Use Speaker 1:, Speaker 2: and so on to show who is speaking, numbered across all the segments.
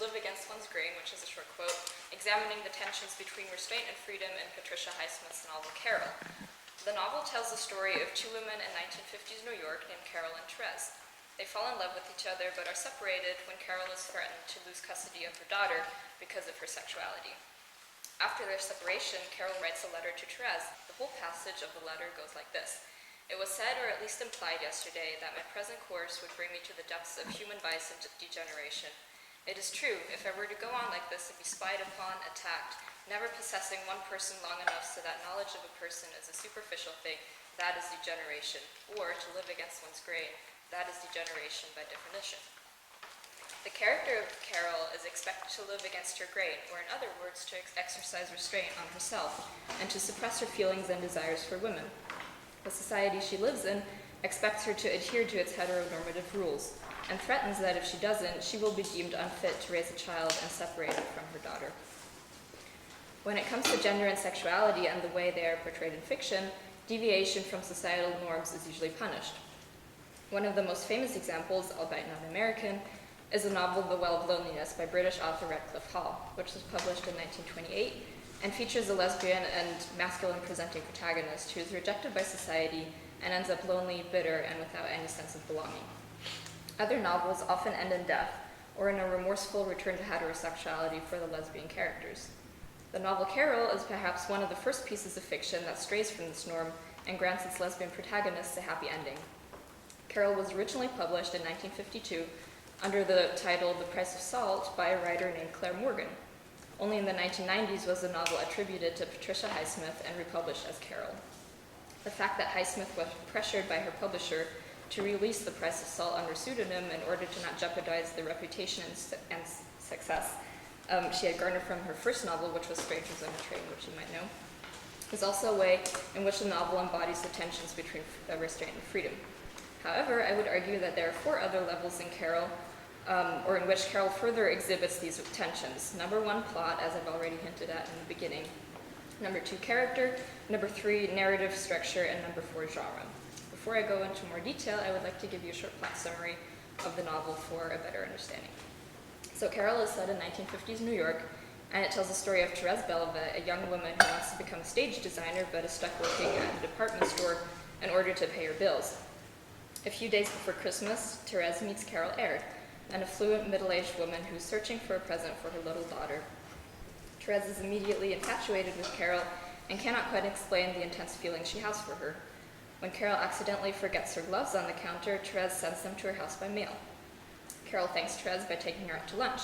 Speaker 1: Live Against One's Grain, which is a short quote, examining the tensions between restraint and freedom in Patricia Highsmith's novel Carol. The novel tells the story of two women in 1950s New York named Carol and Therese. They fall in love with each other but are separated when Carol is threatened to lose custody of her daughter because of her sexuality. After their separation, Carol writes a letter to Therese. The whole passage of the letter goes like this. It was said, or at least implied yesterday, that my present course would bring me to the depths of human vice and degeneration. It is true, if I were to go on like this and be spied upon, attacked, never possessing one person long enough so that knowledge of a person is a superficial thing, that is degeneration. Or, to live against one's grain, that is degeneration by definition. The character of Carol is expected to live against her grain, or in other words, to exercise restraint on herself, and to suppress her feelings and desires for women. The society she lives in expects her to adhere to its heteronormative rules, and threatens that if she doesn't, she will be deemed unfit to raise a child and separated from her daughter. When it comes to gender and sexuality and the way they are portrayed in fiction, deviation from societal norms is usually punished. One of the most famous examples, albeit not American, is the novel The Well of Loneliness by British author Radcliffe Hall, which was published in 1928 and features a lesbian and masculine-presenting protagonist who is rejected by society and ends up lonely, bitter, and without any sense of belonging. Other novels often end in death or in a remorseful return to heterosexuality for the lesbian characters. The novel Carol is perhaps one of the first pieces of fiction that strays from this norm and grants its lesbian protagonists a happy ending. Carol was originally published in 1952 under the title The Price of Salt by a writer named Claire Morgan. Only in the 1990s was the novel attributed to Patricia Highsmith and republished as Carol. The fact that Highsmith was pressured by her publisher to release The Price of Salt under pseudonym in order to not jeopardize the reputation and success she had garnered from her first novel, which was Strangers on a Train, which you might know, is also a way in which the novel embodies the tensions between restraint and freedom. However, I would argue that there are 4 other levels in Carol, or in which Carol further exhibits these tensions. Number 1, plot, as I've already hinted at in the beginning. Number 2, character. Number 3, narrative structure. And number 4, genre. Before I go into more detail, I would like to give you a short plot summary of the novel for a better understanding. So Carol is set in 1950s New York, and it tells the story of Therese Bellevet, a young woman who wants to become a stage designer but is stuck working at a department store in order to pay her bills. A few days before Christmas, Therese meets Carol Aird, an affluent middle-aged woman who is searching for a present for her little daughter. Therese is immediately infatuated with Carol and cannot quite explain the intense feeling she has for her. When Carol accidentally forgets her gloves on the counter, Therese sends them to her house by mail. Carol thanks Therese by taking her out to lunch.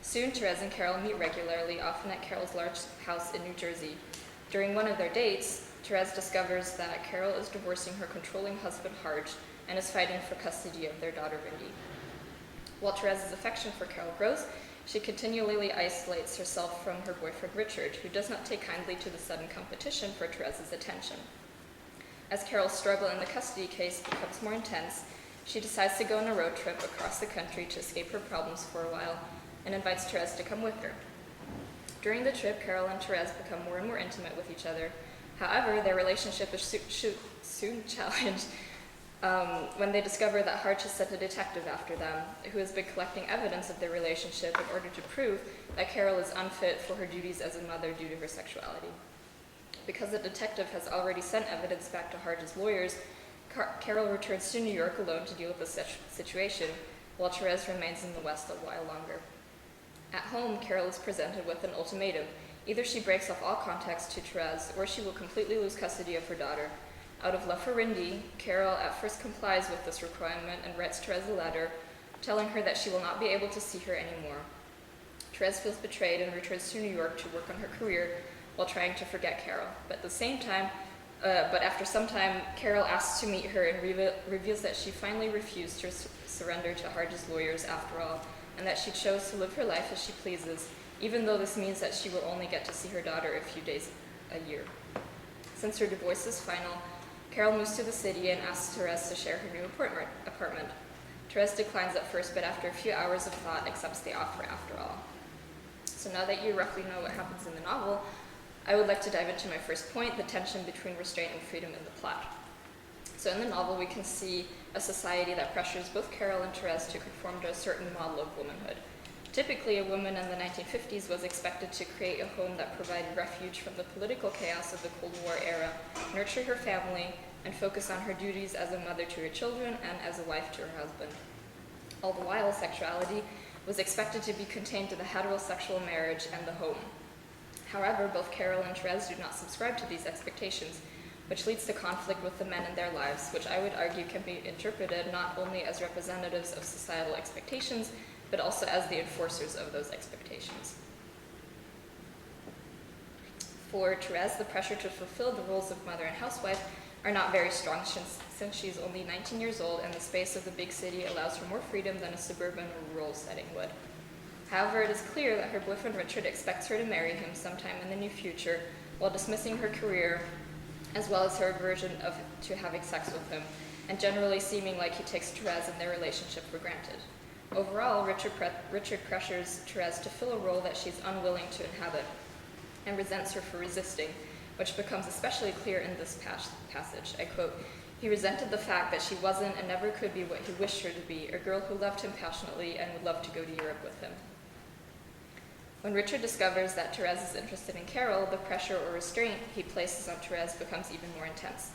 Speaker 1: Soon, Therese and Carol meet regularly, often at Carol's large house in New Jersey. During one of their dates, Therese discovers that Carol is divorcing her controlling husband, Harge, and is fighting for custody of their daughter, Rindy. While Therese's affection for Carol grows, she continually isolates herself from her boyfriend, Richard, who does not take kindly to the sudden competition for Therese's attention. As Carol's struggle in the custody case becomes more intense, she decides to go on a road trip across the country to escape her problems for a while and invites Therese to come with her. During the trip, Carol and Therese become more and more intimate with each other. However, their relationship is soon challenged when they discover that Harge has sent a detective after them, who has been collecting evidence of their relationship in order to prove that Carol is unfit for her duties as a mother due to her sexuality. Because the detective has already sent evidence back to Harge's lawyers, Carol returns to New York alone to deal with the situation, while Therese remains in the West a while longer. At home, Carol is presented with an ultimatum. Either she breaks off all contacts to Therese, or she will completely lose custody of her daughter. Out of love for Rindy, Carol at first complies with this requirement and writes Therese a letter, telling her that she will not be able to see her anymore. Therese feels betrayed and returns to New York to work on her career while trying to forget Carol. But after some time, Carol asks to meet her and reveals that she finally refused to surrender to Harge's lawyers after all, and that she chose to live her life as she pleases, even though this means that she will only get to see her daughter a few days a year. Since her divorce is final, Carol moves to the city and asks Therese to share her new apartment. Therese declines at first, but after a few hours of thought, accepts the offer after all. So now that you roughly know what happens in the novel, I would like to dive into my first point, the tension between restraint and freedom in the plot. So in the novel, we can see a society that pressures both Carol and Therese to conform to a certain model of womanhood. Typically, a woman in the 1950s was expected to create a home that provided refuge from the political chaos of the Cold War era, nurture her family, and focus on her duties as a mother to her children and as a wife to her husband. All the while, sexuality was expected to be contained to the heterosexual marriage and the home. However, both Carol and Therese do not subscribe to these expectations, which leads to conflict with the men in their lives, which I would argue can be interpreted not only as representatives of societal expectations, but also as the enforcers of those expectations. For Therese, the pressure to fulfill the roles of mother and housewife are not very strong since she's only 19 years old and the space of the big city allows for more freedom than a suburban or rural setting would. However, it is clear that her boyfriend Richard expects her to marry him sometime in the near future while dismissing her career as well as her aversion to having sex with him, and generally seeming like he takes Therese and their relationship for granted. Overall, Richard pressures Therese to fill a role that she's unwilling to inhabit and resents her for resisting, which becomes especially clear in this passage. I quote, "He resented the fact that she wasn't and never could be what he wished her to be, a girl who loved him passionately and would love to go to Europe with him." When Richard discovers that Therese is interested in Carol, the pressure or restraint he places on Therese becomes even more intense.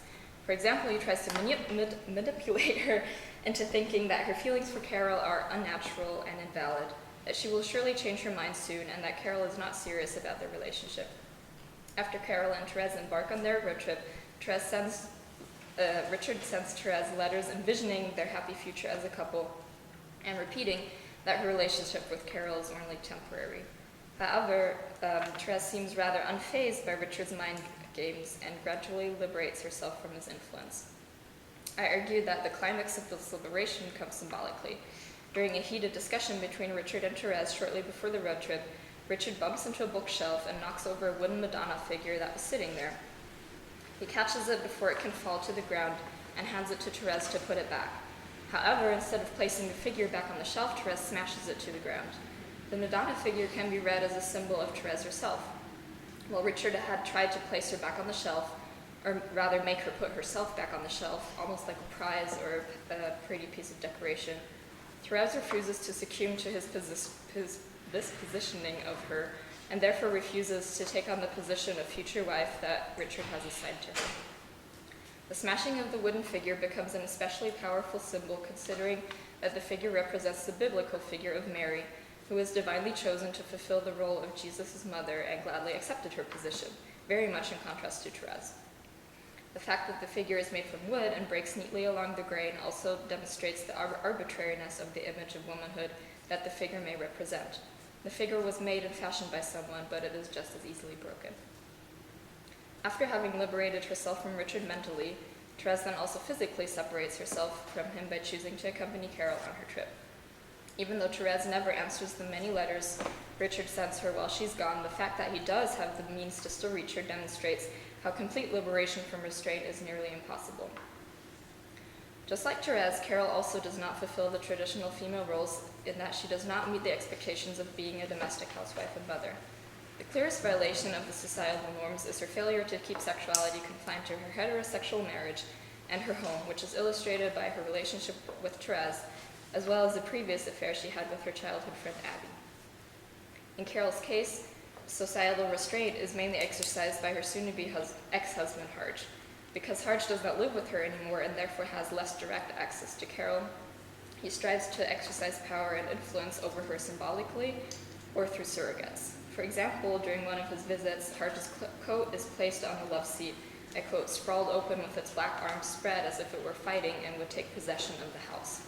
Speaker 1: For example, he tries to manipulate her into thinking that her feelings for Carol are unnatural and invalid, that she will surely change her mind soon, and that Carol is not serious about their relationship. After Carol and Therese embark on their road trip, Richard sends Therese letters envisioning their happy future as a couple and repeating that her relationship with Carol is only temporary. However, Therese seems rather unfazed by Richard's mind games and gradually liberates herself from his influence. I argue that the climax of this liberation comes symbolically. During a heated discussion between Richard and Therese shortly before the road trip, Richard bumps into a bookshelf and knocks over a wooden Madonna figure that was sitting there. He catches it before it can fall to the ground and hands it to Therese to put it back. However, instead of placing the figure back on the shelf, Therese smashes it to the ground. The Madonna figure can be read as a symbol of Therese herself. While Richard had tried to place her back on the shelf, or rather make her put herself back on the shelf, almost like a prize or a pretty piece of decoration, Therese refuses to succumb to this positioning of her, and therefore refuses to take on the position of future wife that Richard has assigned to her. The smashing of the wooden figure becomes an especially powerful symbol considering that the figure represents the biblical figure of Mary, who was divinely chosen to fulfill the role of Jesus' mother and gladly accepted her position, very much in contrast to Therese. The fact that the figure is made from wood and breaks neatly along the grain also demonstrates the arbitrariness of the image of womanhood that the figure may represent. The figure was made and fashioned by someone, but it is just as easily broken. After having liberated herself from Richard mentally, Therese then also physically separates herself from him by choosing to accompany Carol on her trip. Even though Therese never answers the many letters Richard sends her while she's gone, the fact that he does have the means to still reach her demonstrates how complete liberation from restraint is nearly impossible. Just like Therese, Carol also does not fulfill the traditional female roles in that she does not meet the expectations of being a domestic housewife and mother. The clearest violation of the societal norms is her failure to keep sexuality confined to her heterosexual marriage and her home, which is illustrated by her relationship with Therese, as well as the previous affair she had with her childhood friend Abby. In Carol's case, societal restraint is mainly exercised by her soon-to-be ex-husband Harge. Because Harge does not live with her anymore and therefore has less direct access to Carol, he strives to exercise power and influence over her symbolically or through surrogates. For example, during one of his visits, Harge's coat is placed on the love seat, I quote, sprawled open with its black arms spread as if it were fighting and would take possession of the house.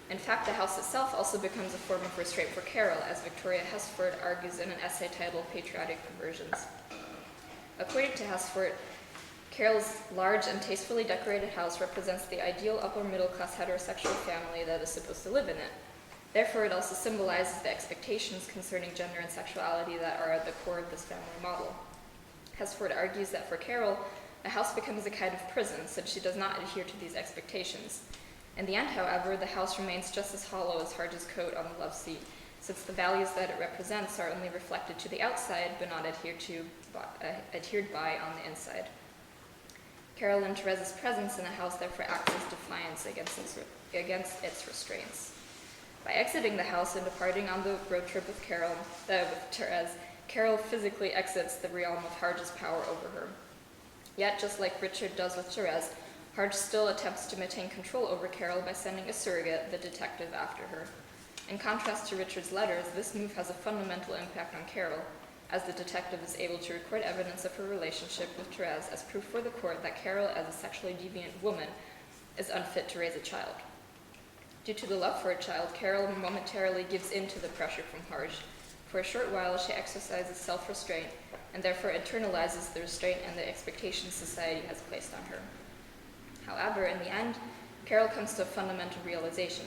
Speaker 1: In fact, the house itself also becomes a form of restraint for Carol, as Victoria Hesford argues in an essay titled Patriotic Perversions. According to Hesford, Carol's large and tastefully decorated house represents the ideal upper-middle-class heterosexual family that is supposed to live in it. Therefore, it also symbolizes the expectations concerning gender and sexuality that are at the core of this family model. Hesford argues that for Carol, the house becomes a kind of prison, since she does not adhere to these expectations. In the end, however, the house remains just as hollow as Harge's coat on the love seat, since the values that it represents are only reflected to the outside, but not adhered by on the inside. Carol and Therese's presence in the house therefore acts as defiance against its restraints. By exiting the house and departing on the road trip with Therese, Carol physically exits the realm of Harge's power over her. Yet, just like Richard does with Therese, Harge still attempts to maintain control over Carol by sending a surrogate, the detective, after her. In contrast to Richard's letters, this move has a fundamental impact on Carol, as the detective is able to record evidence of her relationship with Therese as proof for the court that Carol, as a sexually deviant woman, is unfit to raise a child. Due to the love for a child, Carol momentarily gives in to the pressure from Harge. For a short while, she exercises self-restraint, and therefore internalizes the restraint and the expectations society has placed on her. However, in the end, Carol comes to a fundamental realization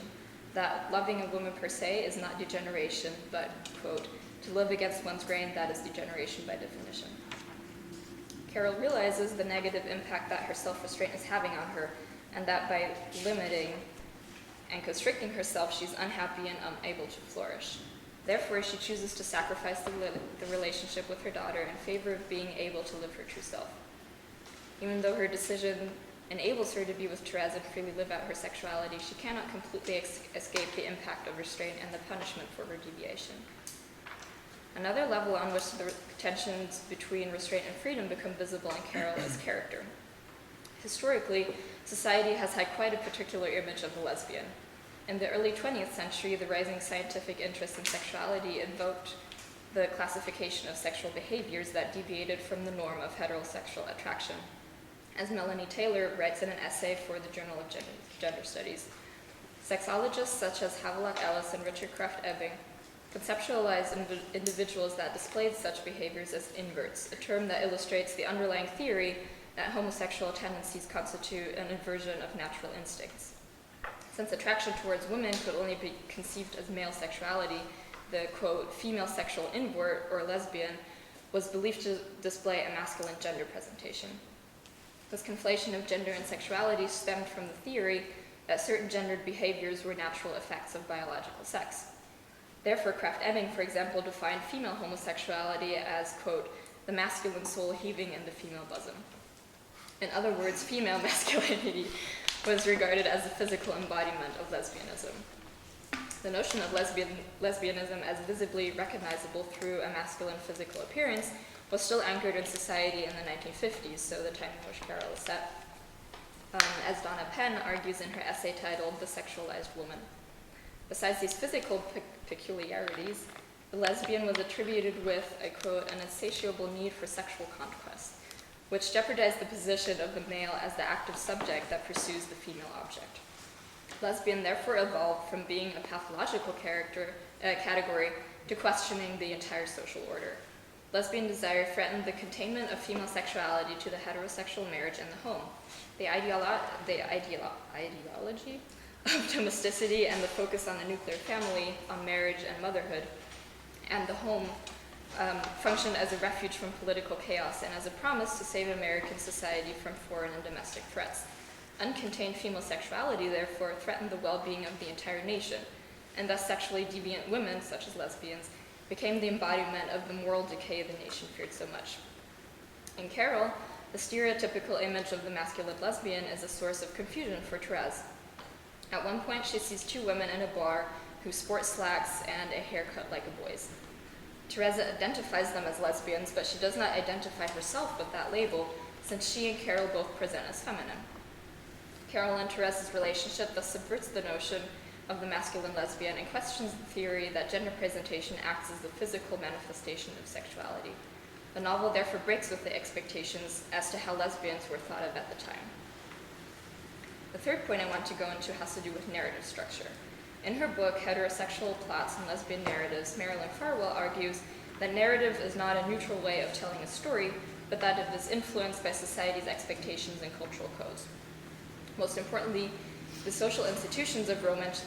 Speaker 1: that loving a woman per se is not degeneration, but, quote, to live against one's grain, that is degeneration by definition. Carol realizes the negative impact that her self-restraint is having on her, and that by limiting and constricting herself, she's unhappy and unable to flourish. Therefore, she chooses to sacrifice the relationship with her daughter in favor of being able to live her true self. Even though her decision enables her to be with Therese and freely live out her sexuality, she cannot completely escape the impact of restraint and the punishment for her deviation. Another level on which the tensions between restraint and freedom become visible in Carol is character. Historically, society has had quite a particular image of the lesbian. In the early 20th century, the rising scientific interest in sexuality invoked the classification of sexual behaviors that deviated from the norm of heterosexual attraction. As Melanie Taylor writes in an essay for the Journal of Gender Studies, sexologists such as Havelock Ellis and Richard Kraft-Ebing conceptualized individuals that displayed such behaviors as inverts, a term that illustrates the underlying theory that homosexual tendencies constitute an inversion of natural instincts. Since attraction towards women could only be conceived as male sexuality, the, quote, female sexual invert, or lesbian, was believed to display a masculine gender presentation. This conflation of gender and sexuality stemmed from the theory that certain gendered behaviors were natural effects of biological sex. Therefore, Kraft-Ebing, for example, defined female homosexuality as, quote, the masculine soul heaving in the female bosom. In other words, female masculinity was regarded as the physical embodiment of lesbianism. The notion of lesbianism as visibly recognizable through a masculine physical appearance was still anchored in society in the 1950s, so the time in which Carol is set. As Donna Penn argues in her essay titled The Sexualized Woman. Besides these physical peculiarities, the lesbian was attributed with, I quote, an insatiable need for sexual conquest, which jeopardized the position of the male as the active subject that pursues the female object. Lesbian therefore evolved from being a pathological category to questioning the entire social order. Lesbian desire threatened the containment of female sexuality to the heterosexual marriage and the home. The ideology of domesticity and the focus on the nuclear family, on marriage and motherhood, and the home functioned as a refuge from political chaos and as a promise to save American society from foreign and domestic threats. Uncontained female sexuality, therefore, threatened the well-being of the entire nation, and thus sexually deviant women, such as lesbians, became the embodiment of the moral decay the nation feared so much. In Carol, the stereotypical image of the masculine lesbian is a source of confusion for Therese. At one point, she sees two women in a bar who sport slacks and a haircut like a boy's. Therese identifies them as lesbians, but she does not identify herself with that label, since she and Carol both present as feminine. Carol and Therese's relationship thus subverts the notion of the masculine lesbian and questions the theory that gender presentation acts as the physical manifestation of sexuality. The novel therefore breaks with the expectations as to how lesbians were thought of at the time. The third point I want to go into has to do with narrative structure. In her book, Heterosexual Plots and Lesbian Narratives, Marilyn Farwell argues that narrative is not a neutral way of telling a story, but that it is influenced by society's expectations and cultural codes. Most importantly, the social institutions of romance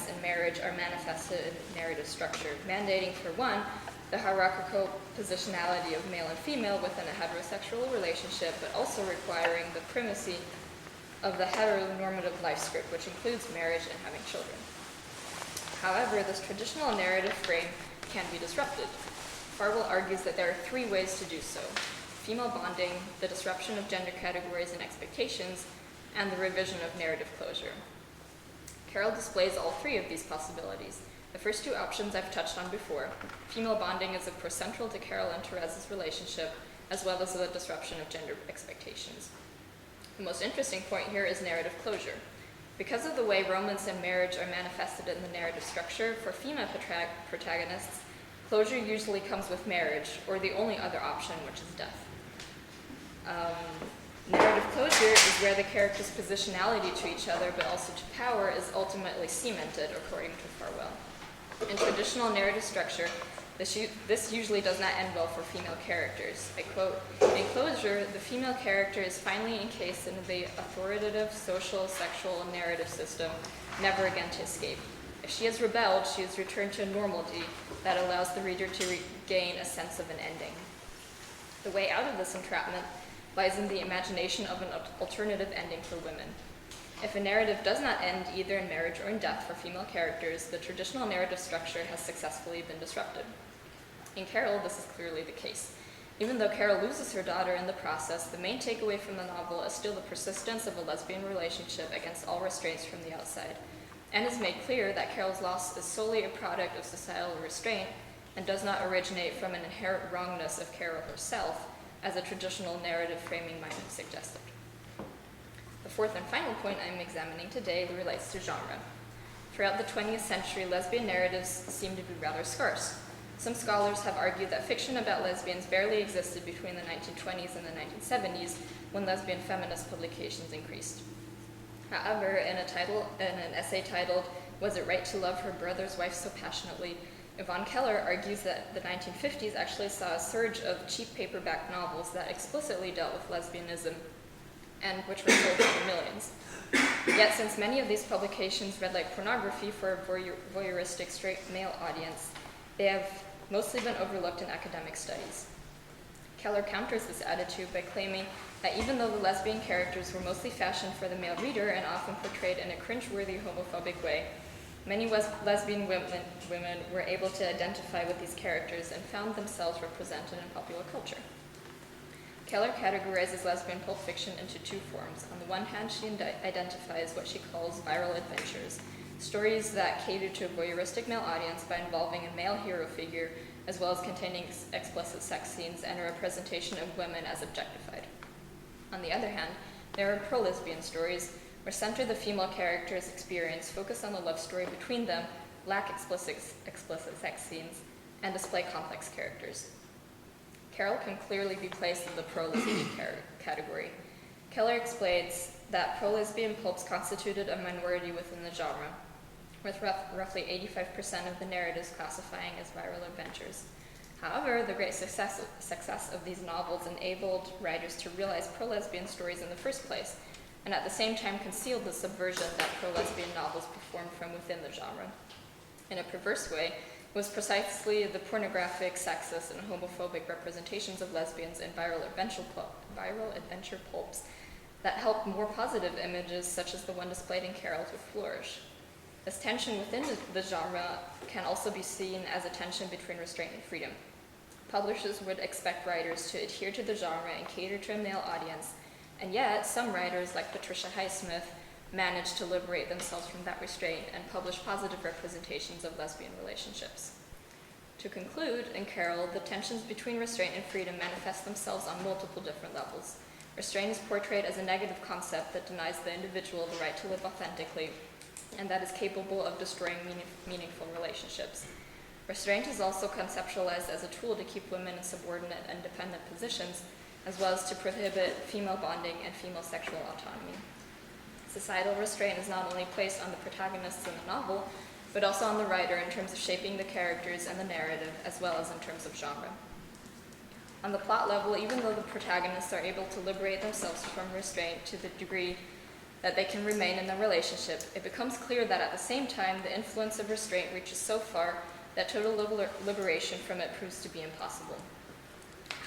Speaker 1: and marriage are manifested in narrative structure, mandating, for one, the hierarchical positionality of male and female within a heterosexual relationship, but also requiring the primacy of the heteronormative life script, which includes marriage and having children. However, this traditional narrative frame can be disrupted. Farwell argues that there are three ways to do so: female bonding, the disruption of gender categories and expectations, and the revision of narrative closure. Carol displays all three of these possibilities. The first two options I've touched on before. Female bonding is of course central to Carol and Therese's relationship, as well as the disruption of gender expectations. The most interesting point here is narrative closure. Because of the way romance and marriage are manifested in the narrative structure, for female protagonists, closure usually comes with marriage, or the only other option, which is death. Narrative closure is where the characters' positionality to each other, but also to power, is ultimately cemented, according to Farwell. In traditional narrative structure, this usually does not end well for female characters. I quote, "In closure, the female character is finally encased in the authoritative social, sexual, and narrative system, never again to escape. If she has rebelled, she is returned to a normality that allows the reader to regain a sense of an ending." The way out of this entrapment lies in the imagination of an alternative ending for women. If a narrative does not end either in marriage or in death for female characters, the traditional narrative structure has successfully been disrupted. In Carol, this is clearly the case. Even though Carol loses her daughter in the process, the main takeaway from the novel is still the persistence of a lesbian relationship against all restraints from the outside, and is made clear that Carol's loss is solely a product of societal restraint and does not originate from an inherent wrongness of Carol herself, as a traditional narrative framing might have suggested. The fourth and final point I'm examining today relates to genre. Throughout the 20th century, lesbian narratives seem to be rather scarce. Some scholars have argued that fiction about lesbians barely existed between the 1920s and the 1970s, when lesbian feminist publications increased. However, in an essay titled, "Was It Right to Love Her Brother's Wife So Passionately?" Yvonne Keller argues that the 1950s actually saw a surge of cheap paperback novels that explicitly dealt with lesbianism and which were sold for millions. Yet, since many of these publications read like pornography for a voyeuristic straight male audience, they have mostly been overlooked in academic studies. Keller counters this attitude by claiming that even though the lesbian characters were mostly fashioned for the male reader and often portrayed in a cringeworthy homophobic way, many lesbian women were able to identify with these characters and found themselves represented in popular culture. Keller categorizes lesbian pulp fiction into two forms. On the one hand, she identifies what she calls viral adventures, stories that cater to a voyeuristic male audience by involving a male hero figure, as well as containing explicit sex scenes and a representation of women as objectified. On the other hand, there are pro-lesbian stories, which center the female character's experience, focus on the love story between them, lack explicit sex scenes, and display complex characters. Carol can clearly be placed in the pro-lesbian category. Keller explains that pro-lesbian pulps constituted a minority within the genre, with roughly 85% of the narratives classifying as viral adventures. However, the great success of these novels enabled writers to realize pro-lesbian stories in the first place, and at the same time concealed the subversion that pro-lesbian novels performed from within the genre. In a perverse way, it was precisely the pornographic, sexist, and homophobic representations of lesbians in viral adventure pulps that helped more positive images, such as the one displayed in Carol, to flourish. This tension within the genre can also be seen as a tension between restraint and freedom. Publishers would expect writers to adhere to the genre and cater to a male audience, and yet some writers, like Patricia Highsmith, managed to liberate themselves from that restraint and publish positive representations of lesbian relationships. To conclude, in Carol, the tensions between restraint and freedom manifest themselves on multiple different levels. Restraint is portrayed as a negative concept that denies the individual the right to live authentically, and that is capable of destroying meaningful relationships. Restraint is also conceptualized as a tool to keep women in subordinate and dependent positions, as well as to prohibit female bonding and female sexual autonomy. Societal restraint is not only placed on the protagonists in the novel, but also on the writer in terms of shaping the characters and the narrative, as well as in terms of genre. On the plot level, even though the protagonists are able to liberate themselves from restraint to the degree that they can remain in the relationship, it becomes clear that at the same time, the influence of restraint reaches so far that total liberation from it proves to be impossible.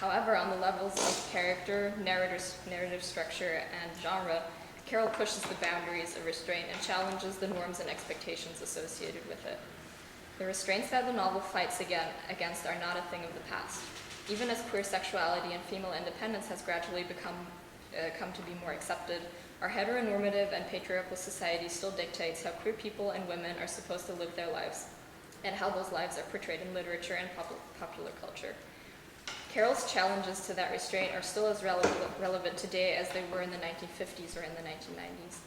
Speaker 1: However, on the levels of character, narrative structure, and genre, Carol pushes the boundaries of restraint and challenges the norms and expectations associated with it. The restraints that the novel fights against are not a thing of the past. Even as queer sexuality and female independence has gradually come to be more accepted, Our heteronormative and patriarchal society still dictates how queer people and women are supposed to live their lives, and how those lives are portrayed in literature and popular culture. Carol's challenges to that restraint are still as relevant today as they were in the 1950s or in the 1990s.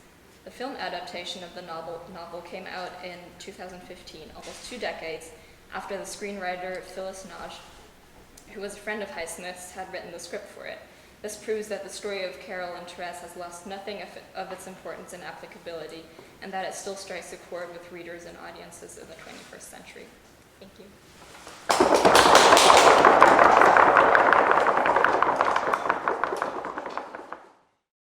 Speaker 1: The film adaptation of the novel came out in 2015, almost 2 decades after the screenwriter Phyllis Nage, who was a friend of Highsmith's, had written the script for it. This proves that the story of Carol and Therese has lost nothing of its importance and applicability, and that it still strikes a chord with readers and audiences in the 21st century. Thank you.